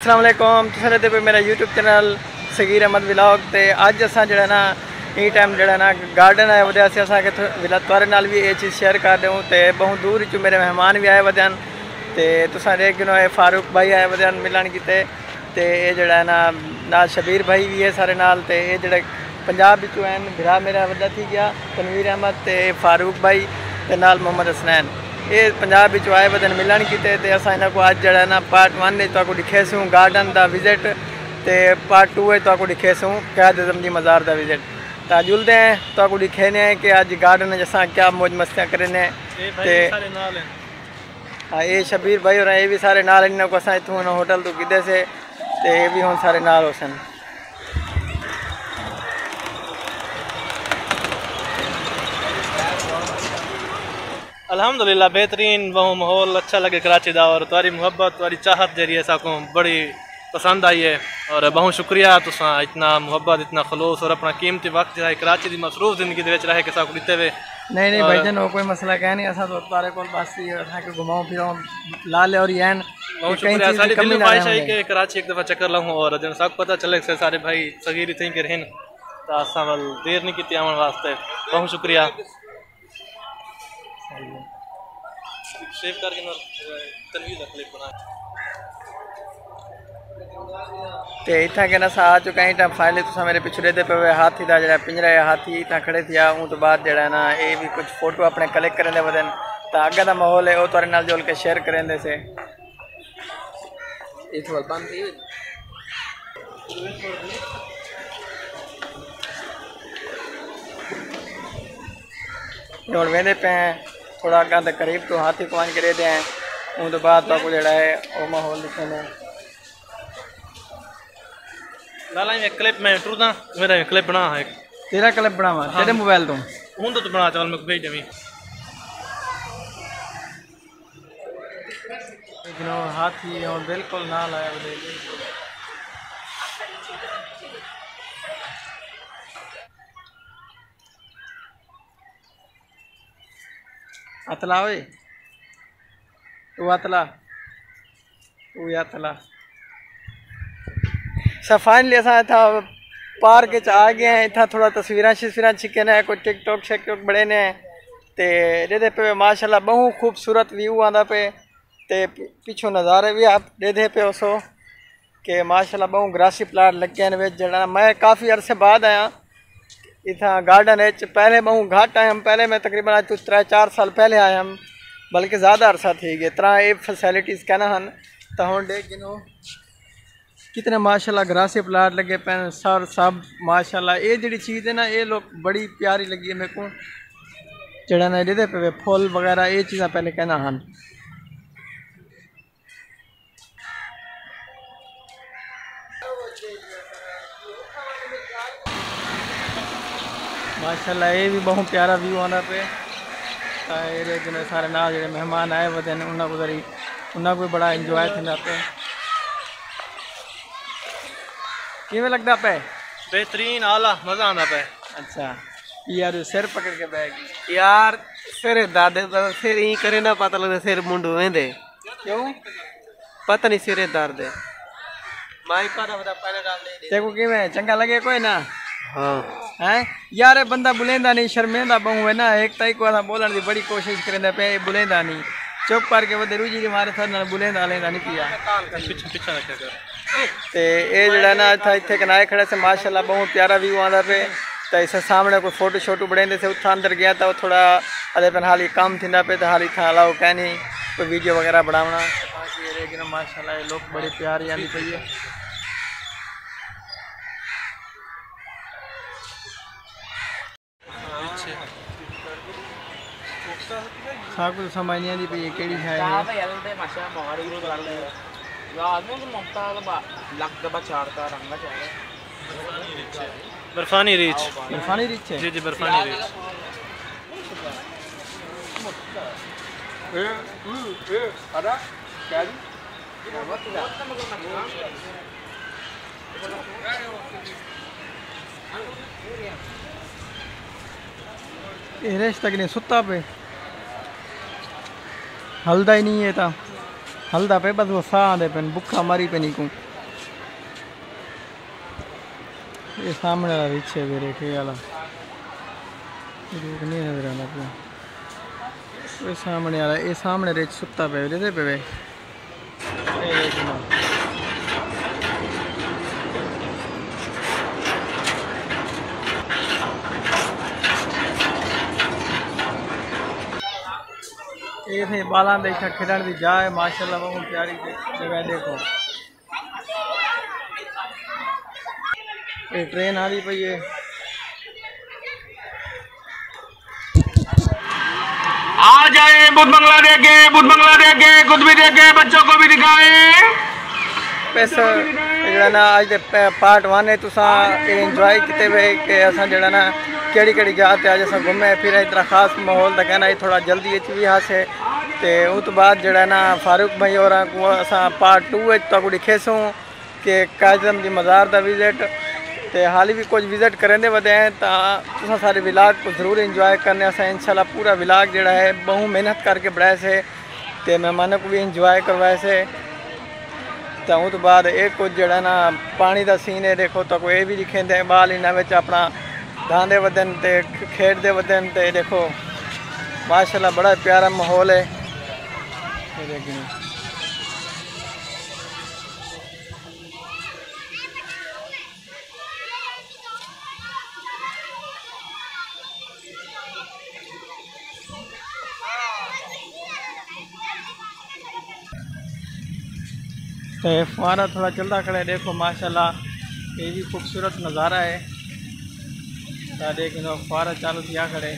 अस्सलाम वालेकुम, तुसीं रहते पे मेरा YouTube channel Sagheer Ahmad vlog. तो अज असां जड़ा ना ई टाइम जड़ा ना गार्डन आए वजह से असां तुआरे नाल भी ये चीज़ शेयर कर दूँ। तो बहुत दूर चो मेरे मेहमान भी आए वजन तो तुसां देख गिनो फारूक भाई आए वजन मिलन किते। तो ये जड़ा ना शबीर भाई भी है सारे नाल। तो ये जड़े पंजाब विचों हैं भरा मेरा वड्डा थी गया तनवीर अहमद तो फारूक भाई तो नाल मोहम्मद हसनैन ये पंजाब विचों आए वदन मिलन किते। ते असां इन्हां को अज जड़ा ना पार्ट 1 तो दिखेसूँ गार्डन का विजिट तो पार्ट 2 तो दिखेसूँ कैद आज़म जी मज़ार का विजिट। तो जुलते हैं तो दिखेने कि अज गार्डन असां क्या मौज मस्तियाँ करें। हाँ ये शबीर भाई और ये भी सारे नाल इन्हों को असां इतों होटल तो किदे से तो ये भी हम सारे नाल हो सन। अल्हम्दुलिल्लाह बेहतरीन बहु माहौल अच्छा लगे कराची दा और तुम्हारी मुहब्बत तुम्हारी चाहत जरिए साको बड़ी पसंद आई है और बहुत शुक्रिया तुसा इतना मुहब्बत इतना खलूस और अपना कीमती वक्त जो है कराची की मसरूफ जिंदगी रह के साको दिते हुए। नहीं भाईजान वो कोई मसला कह नहीं असा तो तुम्हारे को बस ये घुमाऊँ फिराऊँ लाल और यैन बहुत शुक्रिया। सारी दिल ख्वाहिश है कि कराची एक दफ़ा चक्कर लाऊँ और जन सब पता चले से सारे भाई सगीर थी के रहन तो असा वाल देर नहीं की आवन वास्ते बहुत शुक्रिया। सेव करके तनवीर क्लिप बना तो इतना के ना आ चुका है टाइम फाइनली तुसा मेरे पिछू रहते पे हुए हाथी का जरा पिंजरा है हाथी इतना खड़े थे उन तो बाद जरा ना ये भी कुछ फोटो अपने कलेक्ट करें बदन तो अगे का माहौल है वो तुरे नाल जोल के शेयर करें से और वेंदे पे हैं थोड़ा अगर तो करीब तो हाथी पहुँच के रहते हैं उन तो बाद तो जड़ा है वो माहौल दिखे लाला मैं क्लिप में टूरदा मेरा क्लिप बना है तेरा क्लिप बनावा तेरे मोबाइल तो हूं तो बना चल मैं भेज देवी हाथी और बिल्कुल ना लाया बदे अतला ओए तू अतला तू अतला फाइनली असा था पार्क आ गए हैं इतना थोड़ा तस्वीर शस्वीर छिके ने कोई टिकटॉक शिकटॉक बड़े ने दे पे माशाल्लाह बहुत खूबसूरत व्यू आंदा पे ते पिछों नज़ारे भी आप दे पे उसो कि माशाल्लाह बहुत ग्रासी प्लाट लगे ने जड़ा मैं काफ़ी अरसे बाद आया इतना गार्डन है पहले बहुत घाट आए हम पहले मैं तकरीबन आज कुछ 3-4 साल पहले आए हम बल्कि ज़्यादा अरसा थी गए तरह ये फैसिलिटीज़ कहना हन तो हम देख गिनो कितने माशाल्लाह ग्रासी प्लाट लगे पे सर सब माशाल्लाह ये जी चीज़ है ना ये लोग बड़ी प्यारी लगी है मेरे को जड़ा ना दे पे फुल वगैरह ये चीज़ा पहले कहना हन। माशाल्लाह ये भी बहुत प्यारा व्यू आना पे जिन्हें सारे नाल जो मेहमान आए वे उन्होंने को बड़ा इंजॉय थी पे किमें लगता पे बेहतरीन आला मजा आना पे। अच्छा यार सिर पकड़ के बैग यार सिर दादे सिर ही करे ना पता लगता सिर मुंडू वेंदे क्यों पता नहीं सिरे दर्द है माई पता पहले डाल दे देखो किमें चंगा लगे कोई ना। हाँ हैं यार बंदा बुलेंदा नहीं शर्मेंदा बहु है ना एक ताई को बोलने की बड़ी कोशिश करेंदा पे बुलेंदा नहीं चुप करके वो रूजी के मारे सर बुलेंदा लेंदा नहीं पिया पीछे रखा कर ते ये जड़ा ना था इतने कनाए खड़े से माशाल्लाह बहुत प्यारा व्यू आंदा पे तो इस सामने कोई फोटो शोटो बड़े से उठा अंदर गया था थोड़ा अरे पे हाली काम थी पे तो हाली था अलाउ कहनी कोई वीडियो वगैरह बनावना लेकिन माशाल्लाह ये लोग बड़ी प्यारी आती पई है। कुछ समझ नहीं आती पी केड़ी है बर्फानी रीच है जी जी बर्फानी रीच रेस तक नहीं सुता पे हलदा ही नहीं है था हलदा पे बस वो साह आते पे भुखा मारी पे नहीं को ये सामने वाला रिक्शे भी रेखे वाला नहीं नजर आना पे ये सामने वाला ये सामने रिक्श सुत्ता पे दे पे ये थे बाला देखा खिलण की जा है माशाल्लाह बहुत प्यारी जगह देखो ये ट्रेन आ रही पई है आ जाए बुद्ध बंगला देखे खुद भी देखे बच्चों को भी दिखाए पैसा जड़ा ना आज दे पार्ट 1 है तुसा एंजॉय किते वे कि असा जड़ा ना केड़ी केड़ी जगह ते आज असा घूमे फिर इतना खास माहौल दा कहना थोड़ा जल्दी एच भी हासे ते उस तो बाद जड़ा ना फारूक भाई और को असा पार्ट 2 है तो दिखेसू कि काजम दी मज़ार दा विजिट ते हाली भी कुछ विजिट करेंदे वदे हैं तो तुसा सारे विलाग को ज़रूर इंजॉय करने असा इंशाल्लाह पूरा विलाग जड़ा है बहु मेहनत करके बनाए से ते मेहमानों को भी इंजॉय करवाए से तो उस तो बाद एक कुछ जड़ा ना पानी का सीन है देखो तो कोई भी दिखेंदे बाल इन्हां विच अपना गांदे वदन ते खेडदे वदन ते देखो माशाल्लाह बड़ा प्यारा माहौल है तो फुआरा थोड़ा चलता खड़े देखो माशाल्लाह ये भी खूबसूरत नज़ारा है तो देखो फुआरा चालू किया खड़े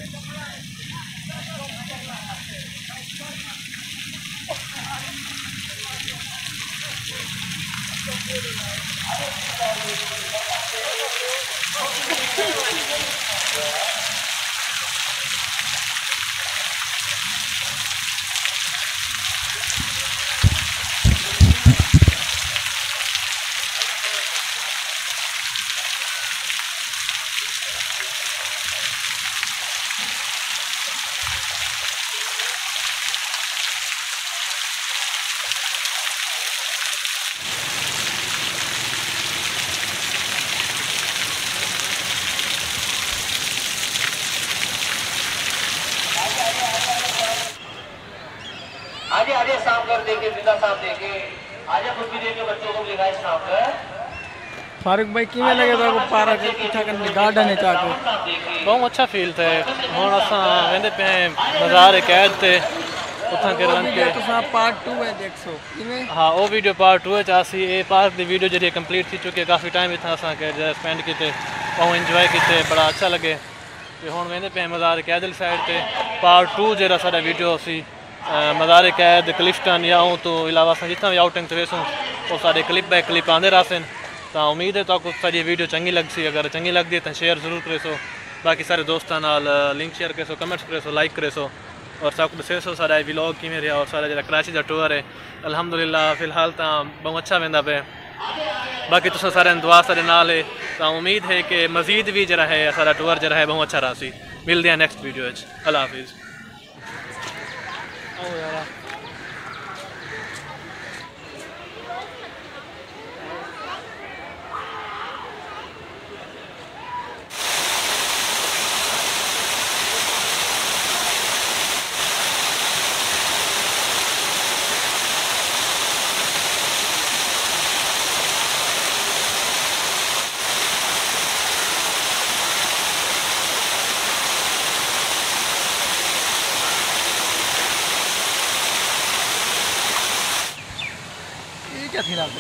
आजे आजे साफ कर देंगे सीधा साफ देंगे आजे खुद भी देंगे बच्चों को भी दिखाए साफ कर फारूक भाई किमें लगे तो पारा के पीछा करने गार्डन है चाको बहुत अच्छा फील थे हुन असा वेंदे पे मज़ार कैद थे उथा के रन के तो सा पार्ट 2 है देखो किमें हाँ वो वीडियो पार्ट 2 चासी ए पार्ट दी वीडियो जरी कंप्लीट थी चुकी काफ़ी टाइम इतना असा के स्पेंड किते बहुत एंजॉय किते बड़ा अच्छा लगे ते हुन वेंदे पे मज़ार कैद साइड ते पार्ट 2 जरा साडा वीडियो सी मज़ार कैद क्लिफ्टन या तो इलावा जितना भी आउटिंग थे वेसू वो सारे क्लिप बाय क्लिप आंदे रहसन तो उम्मीद है तो आपको सारी वीडियो चंगी लगसी अगर चंगी लगती है तो शेयर जरूर करेसो बाकी सारे दोस्तों नाल लिंक शेयर करेसो कमेंट्स करेसो लाइक करेसो और सब दसेसो सारा व्लॉग किमें रहा और सारा जरा कराची का टूर है अल्हम्दुलिल्लाह फिलहाल तो बहुत अच्छा वेंदा पे बाकी तुम सारे दुआ सारे नाल है तो उम्मीद है कि मजीद भी जरा है सारा टूर जरा है बहुत अच्छा रहा सी मिलते हैं नेक्स्ट वीडियो अल्लाह हाफिज़। क्या थी रात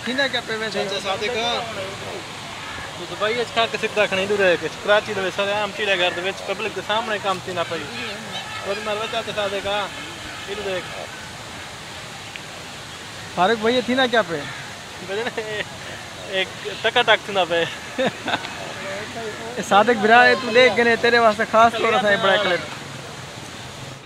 थी ना क्या पे वैसे तो दुबई खा के सीधा खड़ी दूर है कराची दे सारे आम चिड़े घर दे पब्लिक के सामने काम थी ना पई और मर बचा के साथ का इधर देख फारूक भैया थी ना क्या पे एक टका टक थी ना पे सादिक बिरा है तू ले गने तेरे वास्ते खास तौर से बड़ा क्लिप।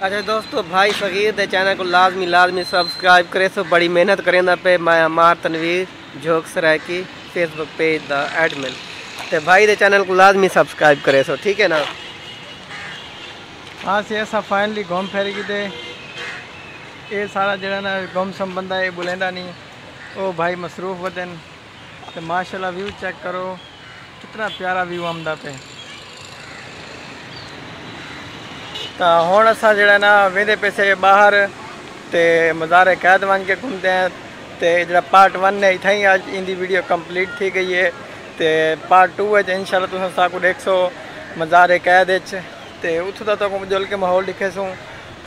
अच्छा दोस्तों भाई फकीर दे चैनल को लाजमी सब्सक्राइब करे सो बड़ी मेहनत करें पे मैं मार तनवीर जोक सरायकी फेसबुक पेज दा एडमिन ते भाई दे चैनल को लाजमी सब्सक्राइब करे सो ठीक है ना। हाँ से ऐसा फाइनली घूम फिर की दे ये सारा जरा ना गुमसम बंदा है बुलेंदा नहीं ओ भाई मसरूफ वतन। तो माशाल्लाह व्यू चेक करो कितना प्यारा व्यू आमदा पे। तो हुण असां जरा ना वेंदे पैसे बाहर ते मज़ार कैद वन के घूमते हैं। तो जरा पार्ट 1 है इतना ही अज इंदी वीडियो कंप्लीट थी गई है। तो पार्ट 2 है इंशाल्लाह तुम साकू देखो मज़ार कैद तो उतो का तो जुल के माहौल दिखे सूँ।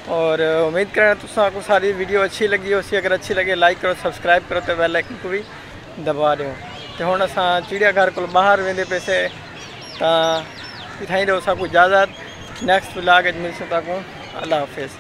और उम्मीद करें तुम सारी वीडियो अच्छी लगी हो सी। अगर अच्छी लगे लाइक करो सब्सक्राइब करो तो बेल आइकन को भी दबा दो। तो हुण असां चिड़ियाघर को बाहर वेंदे पैसे तो इतना ही दो साकू इजाज़त। नेक्स्ट व्लॉग मिलसूँ ताकू अल्लाह हाफिज़।